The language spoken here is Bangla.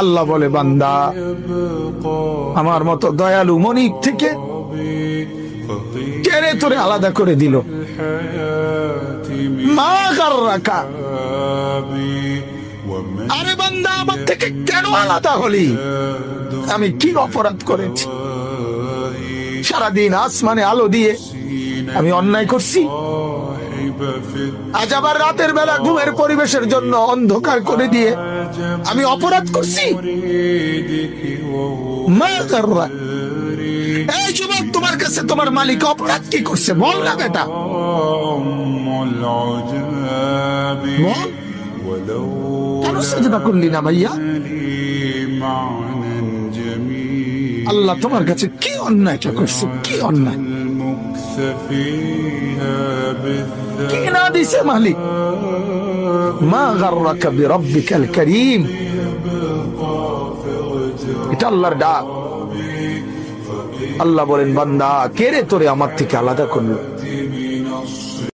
আল্লাহ বলে, বান্দা আমার মতো দয়ালু মনিব থেকে কেড়ে তোরে আলাদা করে দিল। মা গাররাকা, আরে বান্দা আমার থেকে কেন আলাদা হলি? আমি কি অপরাধ করেছি? সারাদিন আসমানে আলো দিয়ে আমি অন্যায় করছি, আজ আবার রাতের বেলা ঘুমের পরিবেশের জন্য অন্ধকার করে দিয়ে আমি অপরাধ করছি। মা গাররাকা, এই যুবক, তোমার কাছে তোমার মালিক অপরাধ কি করছে বল না বেটা, বল। কেন সেজদা করলি না ভাইয়া? আল্লাহ তোমার কাছে কি অন্যায়টা করছে? কি অন্যায় কি না দিছে মালিক? মা গাররাকা বিরাব্বিকাল কারীম, এটা আল্লাহর ডাক। আল্লাহ বলেন, বান্দা কে রে তোরে আমার থেকে আলাদা করলো?